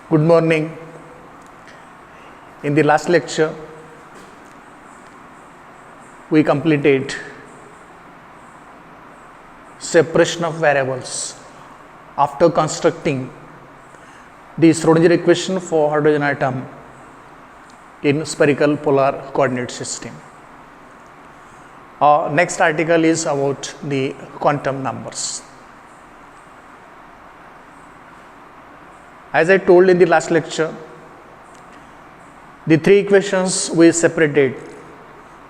Good morning. In the last lecture, we completed separation of variables after constructing the Schrodinger equation for hydrogen atom in spherical polar coordinate system. Our next article is about the quantum numbers. As I told in the last lecture, the three equations we separated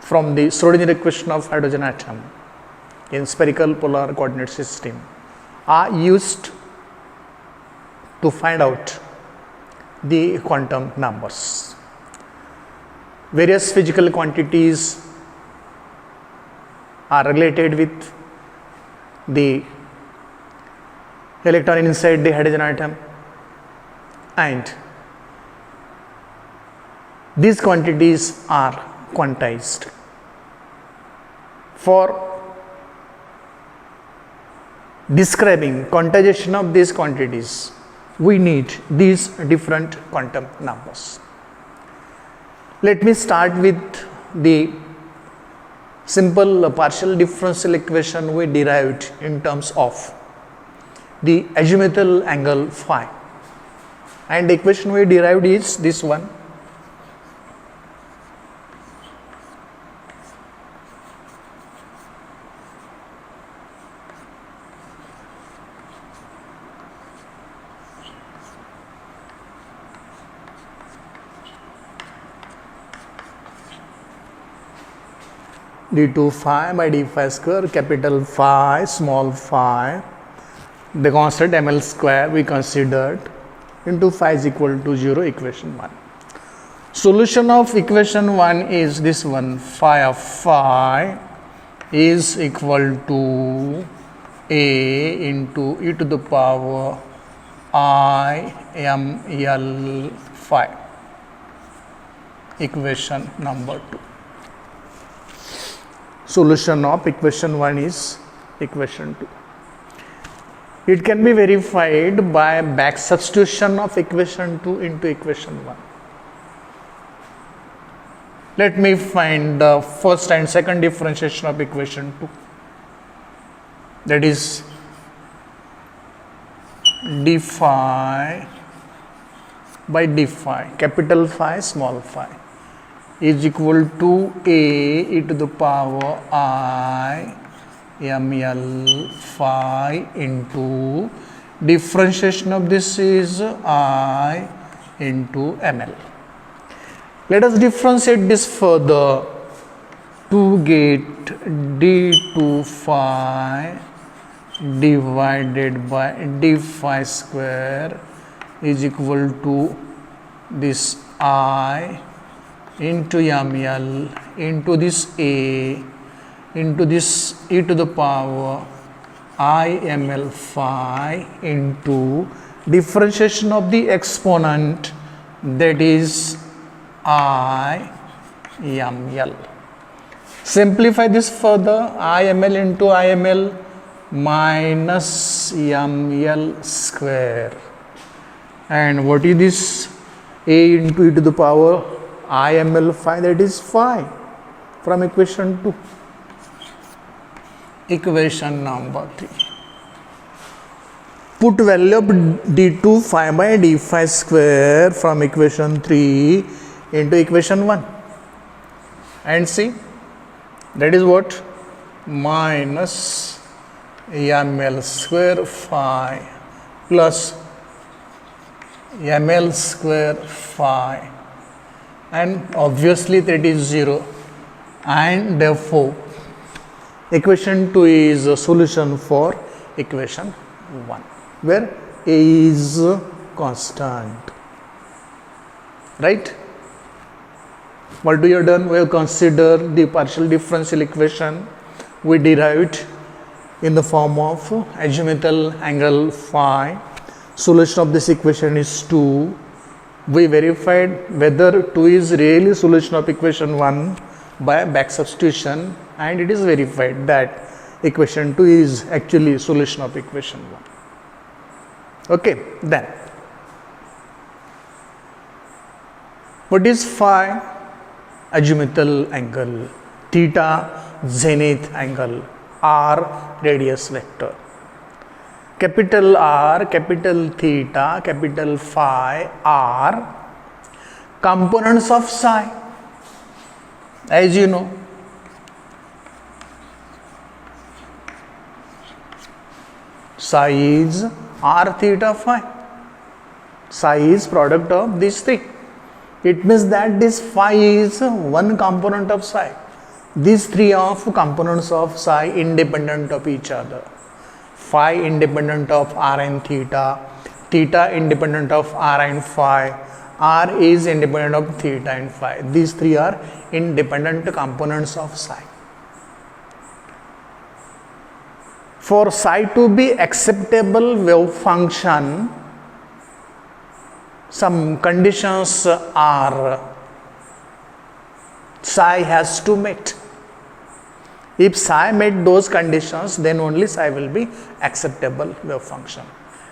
from the Schrodinger equation of hydrogen atom in spherical polar coordinate system are used to find out the quantum numbers. Various physical quantities are related with the electron inside the hydrogen atom, and these quantities are quantized. For describing quantization of these quantities, we need these different quantum numbers. Let me start with the simple partial differential equation we derived in terms of the azimuthal angle phi. And the equation we derived is this one. d2 phi by d phi square, capital phi, small phi, the constant ml square we considered, into phi is equal to 0, equation 1. Solution of equation 1 is this one, phi of phi is equal to a into e to the power I m l phi, equation number 2. Solution of equation 1 is equation 2. It can be verified by back substitution of equation 2 into equation 1. Let me find the first and second differentiation of equation 2. That is d phi by d phi, capital phi, small phi, is equal to a e to the power I ml phi into differentiation of this is I into ml. Let us differentiate this further to get d2 phi divided by d phi square is equal to this I into ml into this a into this e to the power I ml phi into differentiation of the exponent, that is I ml. Simplify this further, I ml into I ml minus ml square. And what is this? A into e to the power I ml phi, that is phi, from equation 2. Equation number 3. Put value of d2 phi by d phi square from equation 3 into equation 1. And see, that is what? Minus ml square phi plus ml square phi. And obviously that is 0, and therefore equation 2 is a solution for equation 1, where a is constant. Right? What we have done? We have considered the partial differential equation we derived in the form of azimuthal angle phi. Solution of this equation is 2. We verified whether 2 is really solution of equation 1 by back substitution, and it is verified that equation 2 is actually solution of equation 1. Okay, then What is phi? Azimuthal angle. Theta, zenith angle. R, radius vector. Capital R, capital theta, capital phi are components of psi. As you know, psi is R, theta, phi. Psi is product of these three. It means that this phi is one component of psi. These three are components of psi independent of each other. Phi independent of R and theta, theta independent of R and phi, R is independent of theta and phi. These three are independent components of psi. For psi to be acceptable wave function, some conditions are psi has to meet. If psi met those conditions, then only psi will be acceptable wave function.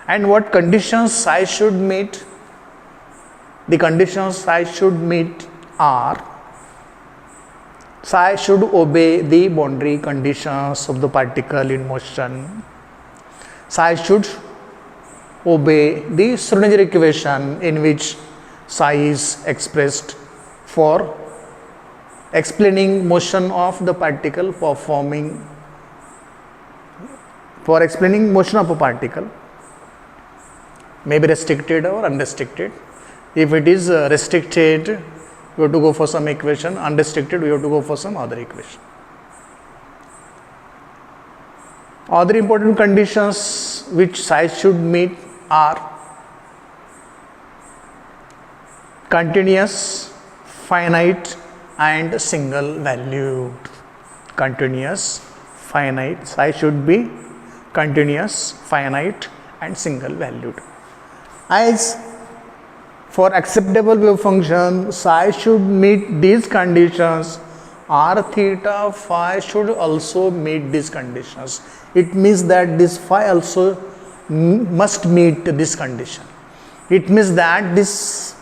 And what conditions psi should meet? The conditions psi should meet are: psi should obey the boundary conditions of the particle in motion. Psi should obey the Schrodinger equation in which psi is expressed for explaining motion of the particle for explaining motion of a particle, may be restricted or unrestricted. If it is restricted, we have to go for some equation. Unrestricted, we have to go for some other equation. Other important conditions which psi should meet are continuous, finite and single valued. Continuous, finite, psi should be continuous, finite and single valued. As for acceptable wave function, psi should meet these conditions. R, theta, phi should also meet these conditions. It means that this phi also must meet this condition. It means that this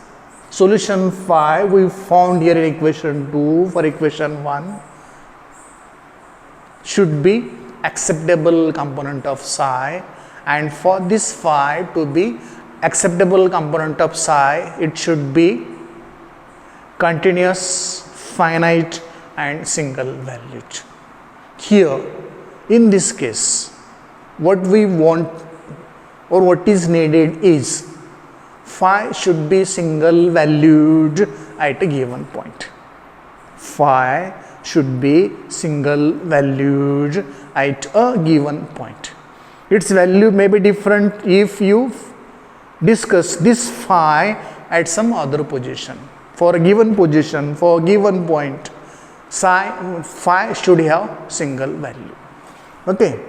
solution phi we found here in equation 2 for equation 1 should be acceptable component of psi, and for this phi to be acceptable component of psi, it should be continuous, finite and single valued. Here in this case, what we want or what is needed is phi should be single valued at a given point. Phi should be single valued at a given point. Its value may be different if you discuss this phi at some other position. For a given position, for a given point, phi should have single value. Okay.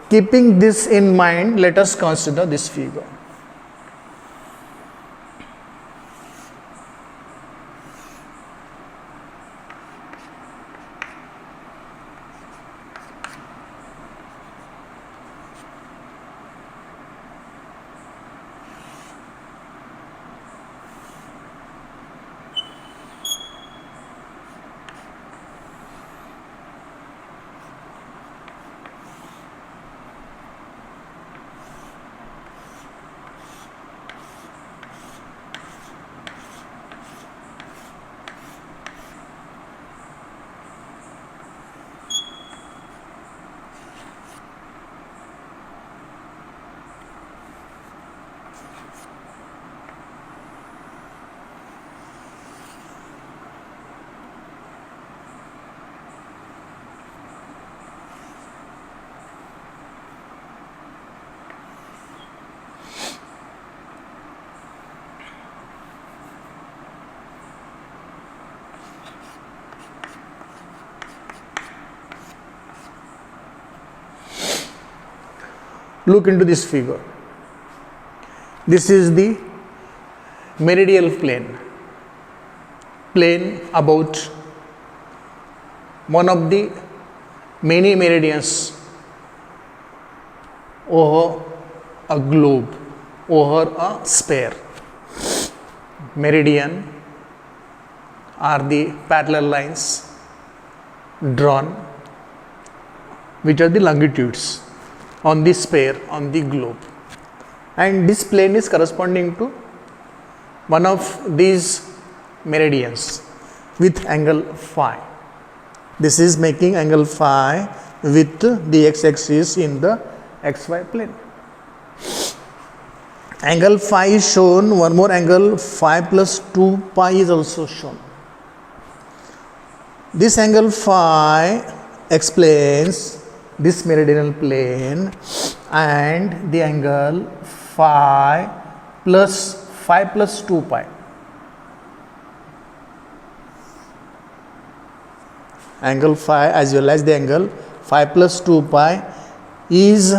Keeping this in mind, let us consider this figure. Look into this figure. This is the meridial plane about one of the many meridians over a globe, over a sphere. Meridian are the parallel lines drawn, which are the longitudes on the sphere on the globe, and this plane is corresponding to one of these meridians with angle phi. This is making angle phi with the x-axis in the xy plane. Angle phi is shown, one more angle phi plus 2 pi is also shown. This angle phi explains this meridional plane, and the angle phi plus 2 pi. Angle phi as well as the angle phi plus 2 pi is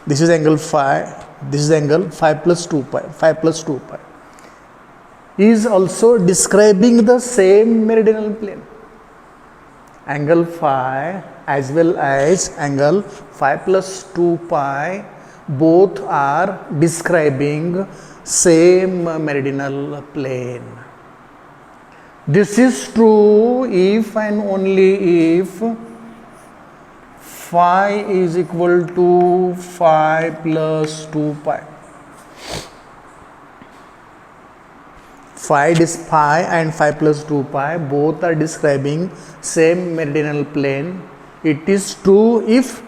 this is angle phi, this is angle phi plus 2 pi, phi plus 2 pi is also describing the same meridional plane. Angle phi as well as angle phi plus 2 pi both are describing same meridional plane. This is true if and only if phi is equal to phi plus 2 pi. Phi and phi plus 2 pi both are describing same meridional plane. It is true if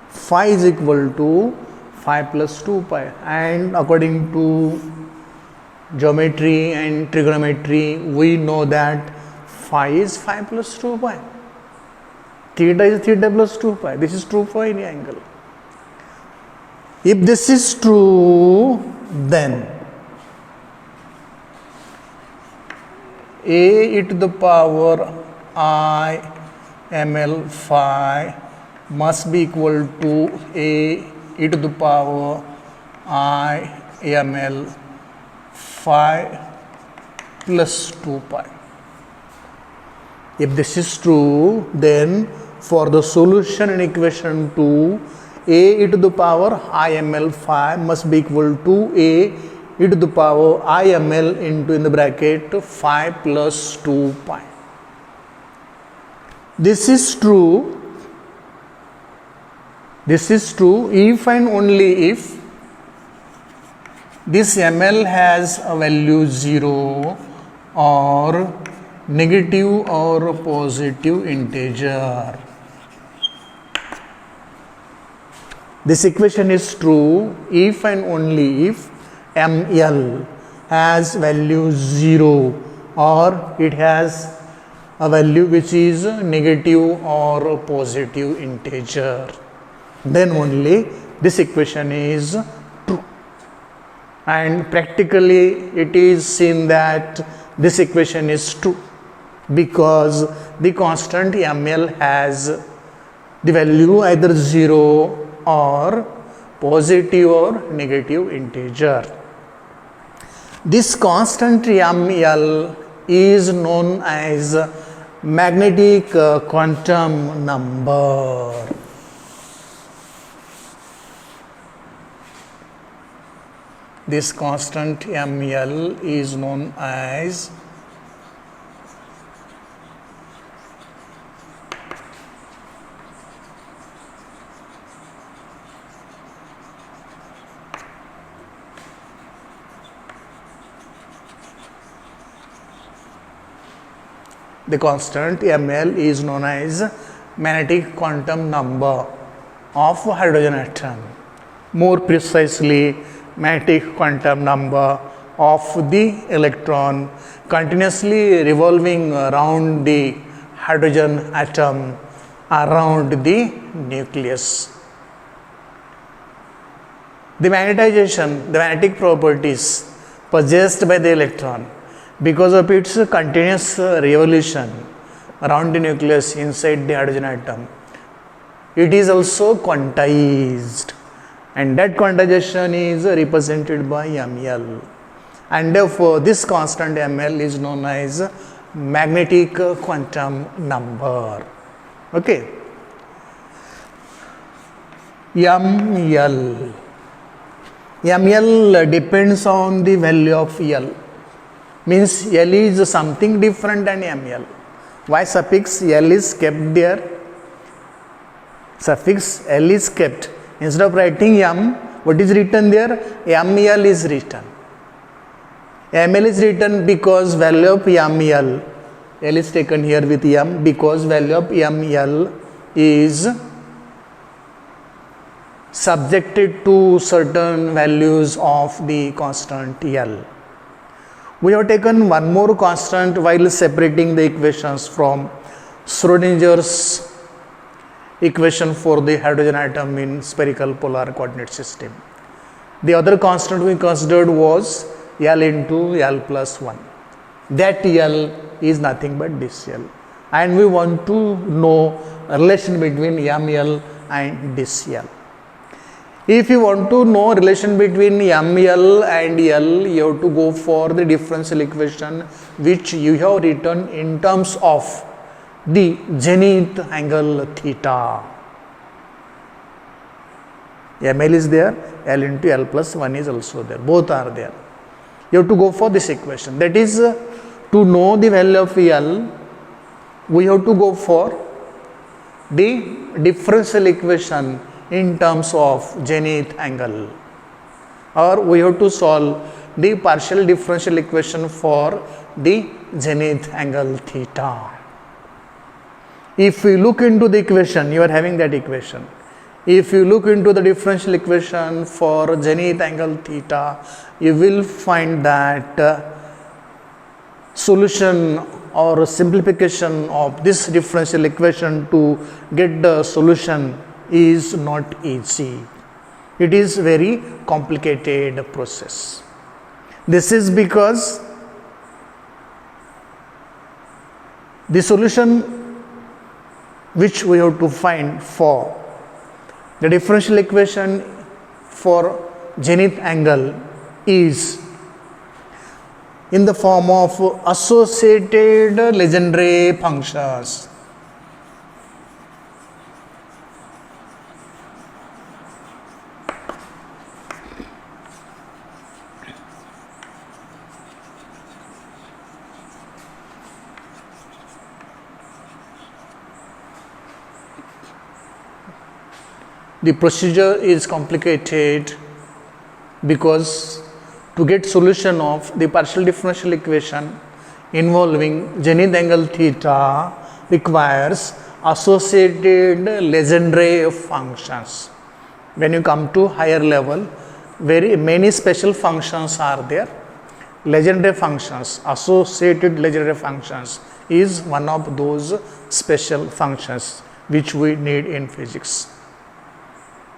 phi is equal to phi plus 2 pi, and according to geometry and trigonometry we know that phi is phi plus 2 pi, theta is theta plus 2 pi. This is true for any angle. If this is true, then a to the power I ml phi must be equal to a to the power I ml phi plus 2 pi. If this is true, then for the solution in equation 2, a to the power I ml phi must be equal to a to the power I ml into in the bracket phi plus 2 pi. This is true if and only if this ml has a value 0 or negative or positive integer. This equation is true if and only if ml has value 0 or it has a value which is negative or positive integer. Then only this equation is true. And practically it is seen that this equation is true because the constant ml has the value either 0 or positive or negative integer. This constant ml is known as magnetic quantum number. This constant ml is known as magnetic quantum number of hydrogen atom. More precisely, magnetic quantum number of the electron continuously revolving around the hydrogen atom around the nucleus. The magnetic properties possessed by the electron because of its continuous revolution around the nucleus inside the hydrogen atom, it is also quantized, and that quantization is represented by ml, and therefore this constant ml is known as magnetic quantum number. Okay, ml ML depends on the value of L. Means L is something different than ML. Why suffix L is kept there? Suffix L is kept. Instead of writing M, what is written there? ML is written. ML is written because value of ML. L is taken here with M because value of ML is subjected to certain values of the constant L. We have taken one more constant while separating the equations from Schrodinger's equation for the hydrogen atom in spherical polar coordinate system. The other constant we considered was L into L plus 1. That L is nothing but this L. And we want to know a relation between ML and this L. If you want to know relation between ML and L, you have to go for the differential equation which you have written in terms of the zenith angle theta. ML is there, L into L plus 1 is also there. Both are there. You have to go for this equation. That is, to know the value of L, we have to go for the differential equation in terms of zenith angle, or we have to solve the partial differential equation for the zenith angle theta. If we look into the equation, you are having that equation. If you look into the differential equation for zenith angle theta, you will find that solution or simplification of this differential equation to get the solution is not easy. It is very complicated process. This is because the solution which we have to find for the differential equation for zenith angle is in the form of associated Legendre functions. The procedure is complicated because to get solution of the partial differential equation involving zenith angle theta requires associated Legendre functions. When you come to higher level, very many special functions are there. Legendre functions, associated Legendre functions is one of those special functions which we need in physics.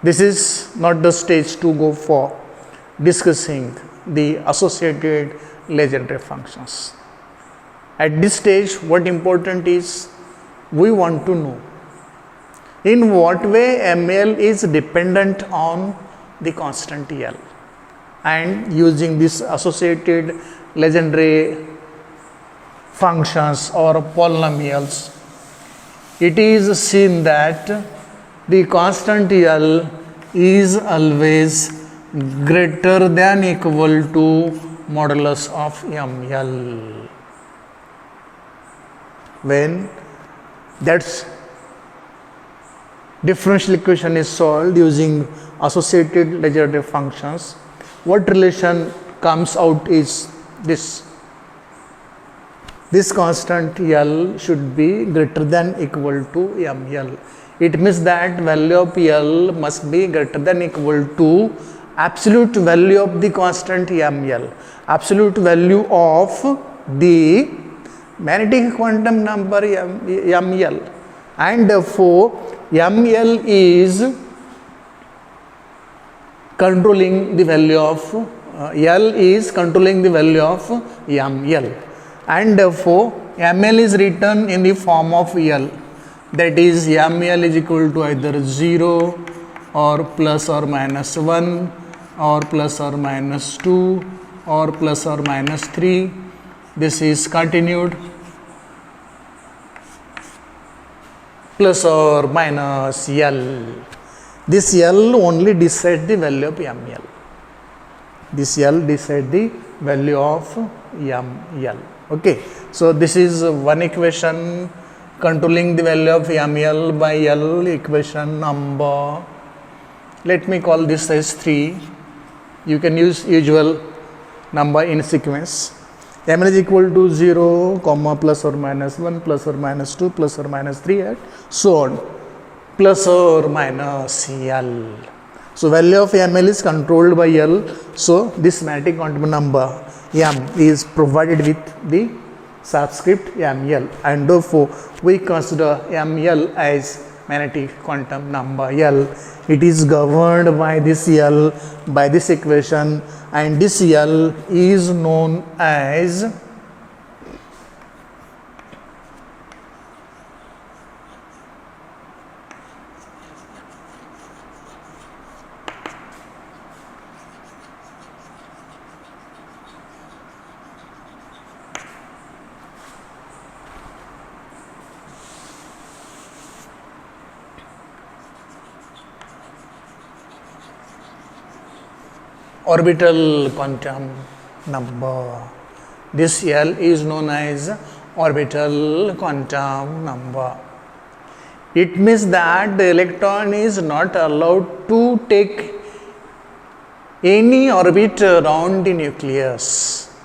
This is not the stage to go for discussing the associated Legendre functions. At this stage, what important is, we want to know in what way ML is dependent on the constant L, and using this associated Legendre functions or polynomials, it is seen that the constant L is always greater than equal to modulus of ML. When that differential equation is solved using associated Legendre functions, what relation comes out is this. This constant L should be greater than equal to ML. It means that value of L must be greater than equal to absolute value of the constant ML, absolute value of the magnetic quantum number ML, and therefore ML is controlling the value of L is controlling the value of ML, and therefore ML is written in the form of L. That is, ML is equal to either 0 or plus or minus 1 or plus or minus 2 or plus or minus 3. This is continued plus or minus L. This L only decides the value of ML. This L decide the value of ML. Okay, so this is one equation controlling the value of ML by L, equation number, let me call this as 3. You can use usual number in sequence. ML is equal to 0, comma, plus or minus 1, plus or minus 2, plus or minus 3, and so on, plus or minus L. So value of ML is controlled by L. So this magnetic quantum number M is provided with the subscript ML, and therefore we consider ML as magnetic quantum number L. It is governed by this L, by this equation, and this L is known as orbital quantum number. This L is known as orbital quantum number. It means that the electron is not allowed to take any orbit around the nucleus.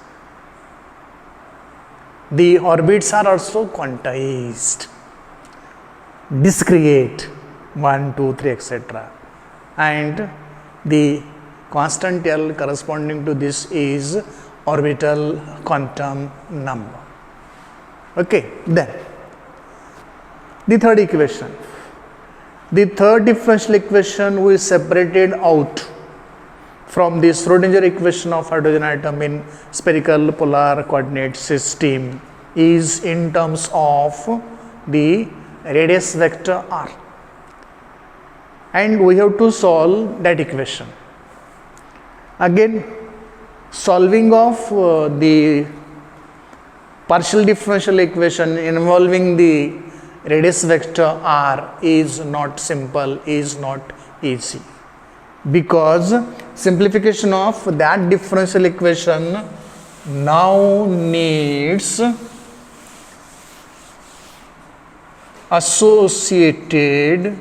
The orbits are also quantized, discrete, 1, 2, 3, etc. And the constant L corresponding to this is orbital quantum number. Okay, then the third equation. The third differential equation we separated out from the Schrodinger equation of hydrogen atom in spherical polar coordinate system is in terms of the radius vector r, and we have to solve that equation. Again, solving of the partial differential equation involving the radius vector r is not simple, is not easy, because simplification of that differential equation now needs associated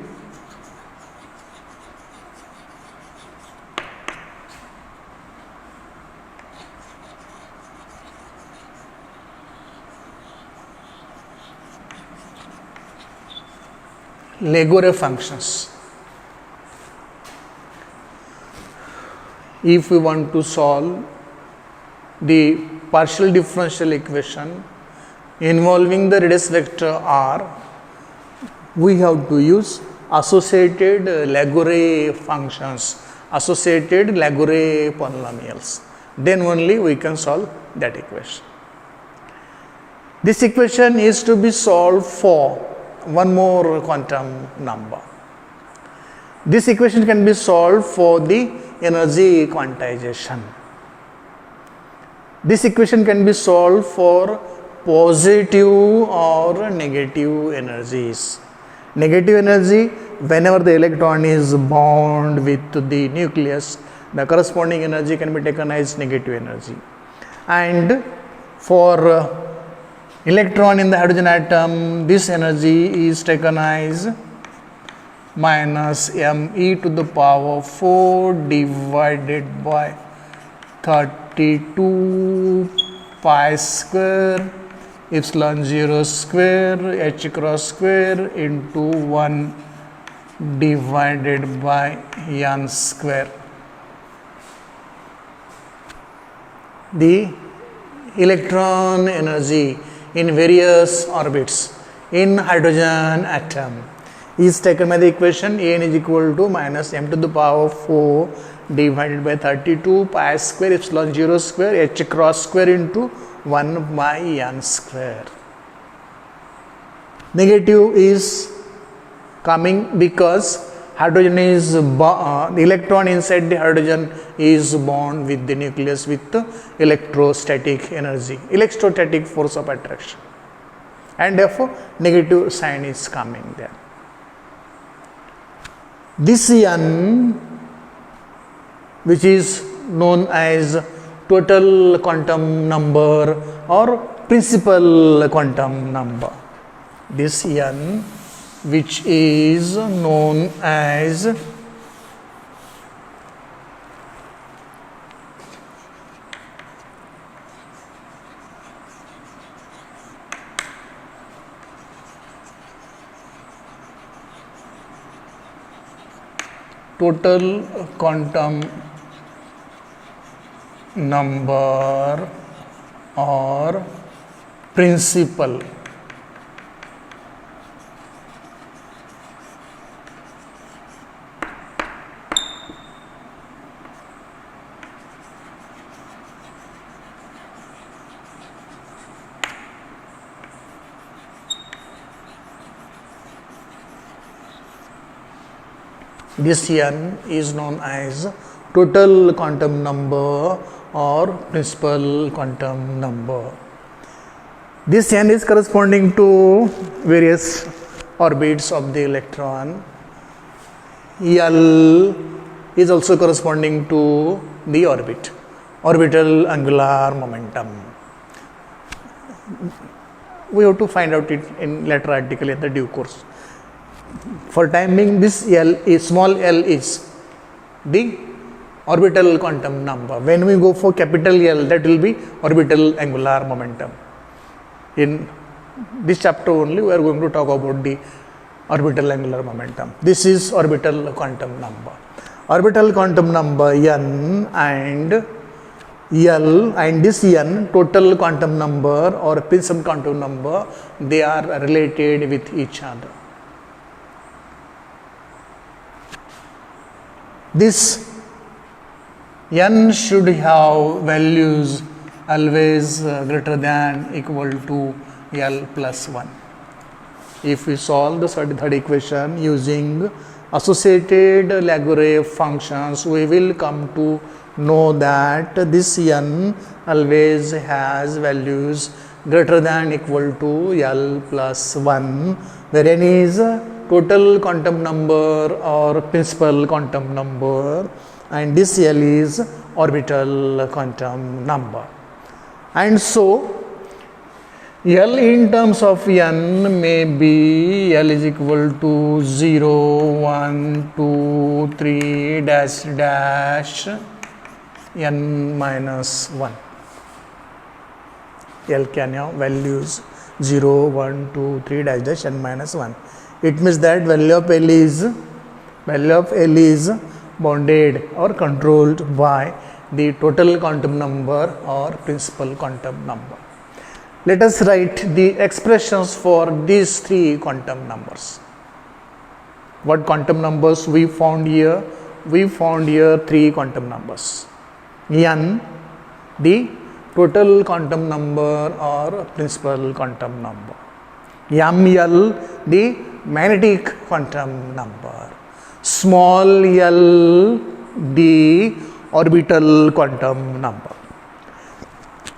Legore functions. If we want to solve the partial differential equation involving the radius vector r, we have to use associated Legore functions, associated Legore polynomials. Then only we can solve that equation. This equation is to be solved for one more quantum number. This equation can be solved for the energy quantization. This equation can be solved for positive or negative energies. Negative energy, whenever the electron is bound with the nucleus, the corresponding energy can be taken as negative energy. And for electron in the hydrogen atom, this energy is taken as minus me to the power 4 divided by 32 pi square epsilon 0 square h cross square into 1 divided by n square. The electron energy in various orbits in hydrogen atom is taken by the equation n is equal to minus m to the power 4 divided by 32 pi square epsilon 0 square h cross square into 1 by n square. Negative is coming because hydrogen is the electron inside the hydrogen is bound with the nucleus with electrostatic energy, electrostatic force of attraction, and therefore negative sign is coming there. This n, which is known as total quantum number or principal quantum number. This n, which is known as total quantum number or principal. This n is known as total quantum number or principal quantum number. This n is corresponding to various orbits of the electron. L is also corresponding to the orbit, orbital angular momentum. We have to find out it in later article in the due course. For time being, this L is small l is the orbital quantum number. When we go for capital L, that will be orbital angular momentum. In this chapter only, we are going to talk about the orbital angular momentum. This is orbital quantum number. Orbital quantum number n and L and this n, total quantum number or principal quantum number, they are related with each other. This n should have values always greater than equal to L plus 1. If we solve the third equation using associated Lagrange functions, we will come to know that this n always has values greater than equal to L plus 1, where n is total quantum number or principal quantum number and this L is orbital quantum number. And so L in terms of n may be L is equal to 0, 1, 2, 3, dash dash n minus 1. L can have values 0, 1, 2, 3, dash dash n minus 1. It means that value of L is bounded or controlled by the total quantum number or principal quantum number. Let us write the expressions for these three quantum numbers. What quantum numbers we found here? We found here three quantum numbers. N, the total quantum number or principal quantum number. L, the magnetic quantum number. Small l, the orbital quantum number.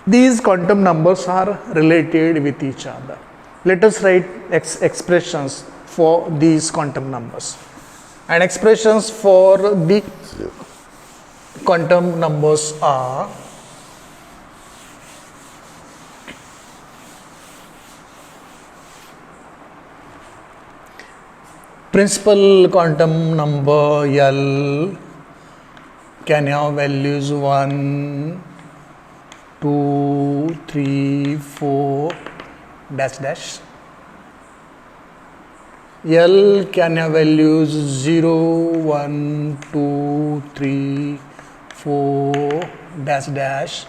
These quantum numbers are related with each other. Let us write expressions for these quantum numbers. And expressions for the quantum numbers are principal quantum number L can have values 1, 2, 3, 4, dash dash. L can have values 0, 1, 2, 3, 4, dash dash,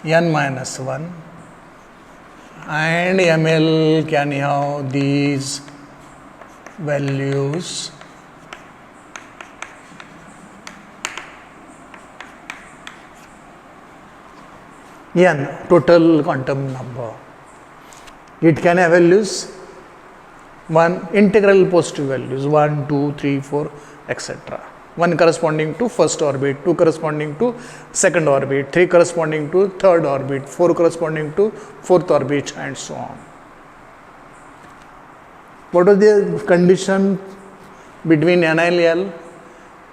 n minus 1. And ML can have these values n, total quantum number. It can have values 1, integral positive values 1, 2, 3, 4, etc. 1 corresponding to first orbit, 2 corresponding to second orbit, 3 corresponding to third orbit, 4 corresponding to fourth orbit, and so on. What was the condition between n and L?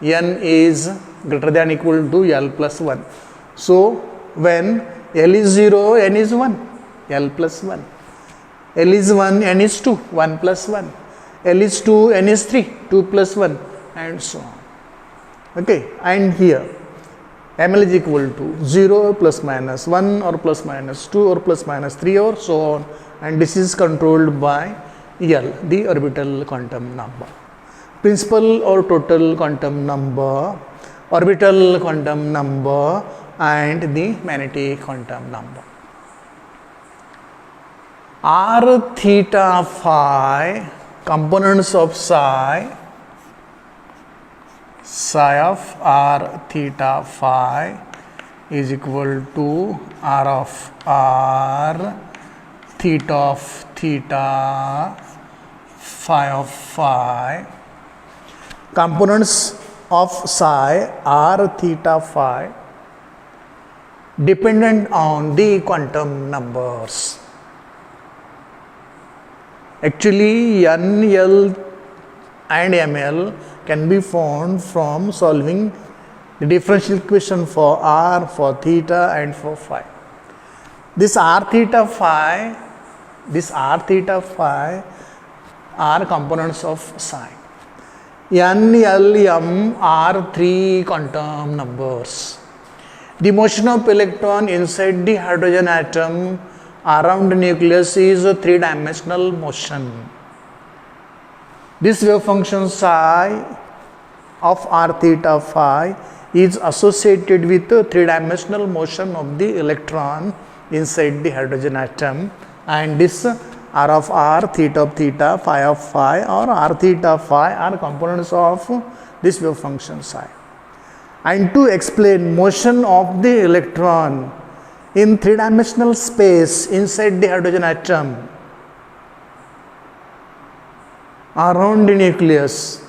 n is greater than equal to L plus 1. So when L is 0, n is 1, L plus 1. L is 1, n is 2, 1 plus 1. L is 2, n is 3, 2 plus 1, and so on. Okay, and here ml is equal to 0 plus minus 1 or plus minus 2 or plus minus 3 or so on, and this is controlled by L, the orbital quantum number. Principal or total quantum number, orbital quantum number, and the magnetic quantum number. R theta phi, components of psi of R theta phi is equal to R of R, theta of theta, phi of phi. Components of psi R theta phi dependent on the quantum numbers. Actually, N, L and ML can be found from solving the differential equation for R, for theta and for phi. This R theta phi are components of psi. N, L, M are three quantum numbers. The motion of electron inside the hydrogen atom around the nucleus is a three-dimensional motion. This wave function psi of R theta phi is associated with the three-dimensional motion of the electron inside the hydrogen atom, and this R of R, theta of theta, phi of phi, or R theta phi are components of this wave function psi. And to explain motion of the electron in three-dimensional space inside the hydrogen atom around the nucleus,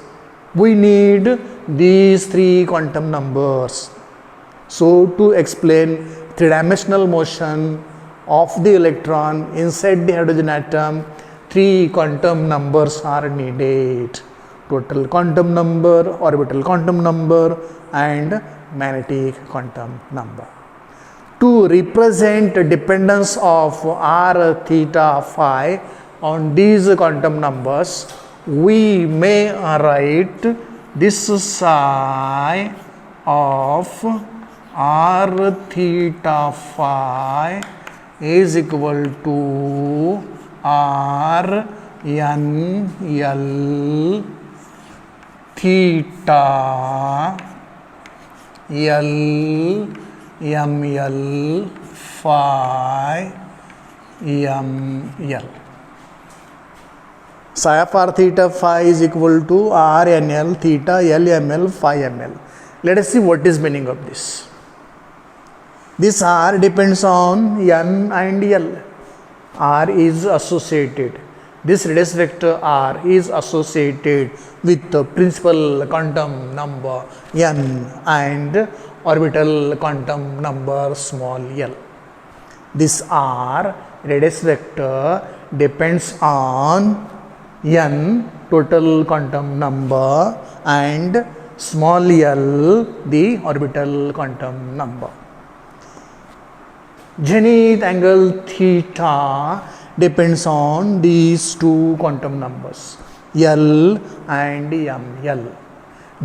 we need these three quantum numbers. So to explain three-dimensional motion of the electron inside the hydrogen atom, three quantum numbers are needed: total quantum number, orbital quantum number, and magnetic quantum number. To represent dependence of R theta phi on these quantum numbers, we may write this psi of R theta phi is equal to R N L theta L M L phi M L. Psi of R theta phi is equal to R N L theta L M L phi M L. Let us see what is meaning of this. This R depends on N and L. R is associated. This radius vector R is associated with the principal quantum number N and orbital quantum number small l. This R radius vector depends on N, total quantum number, and small l, the orbital quantum number. Zenith angle theta depends on these two quantum numbers, L and ML.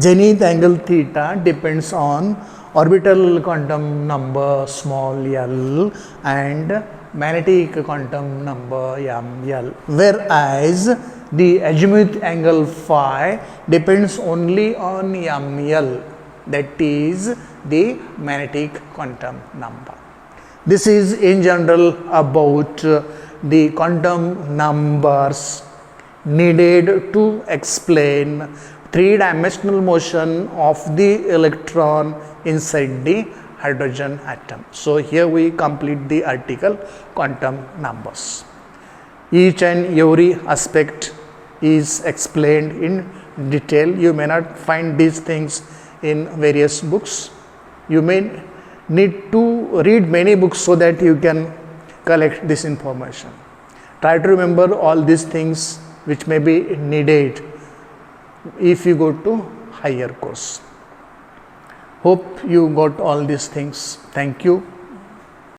Zenith angle theta depends on orbital quantum number small l and magnetic quantum number ML, whereas the azimuth angle phi depends only on ML, that is the magnetic quantum number. This is in general about the quantum numbers needed to explain three-dimensional motion of the electron inside the hydrogen atom. So here we complete the article quantum numbers. Each and every aspect is explained in detail. You may not find these things in various books. You may need to read many books so that you can collect this information. Try to remember all these things which may be needed if you go to higher course. Hope you got all these things. Thank you.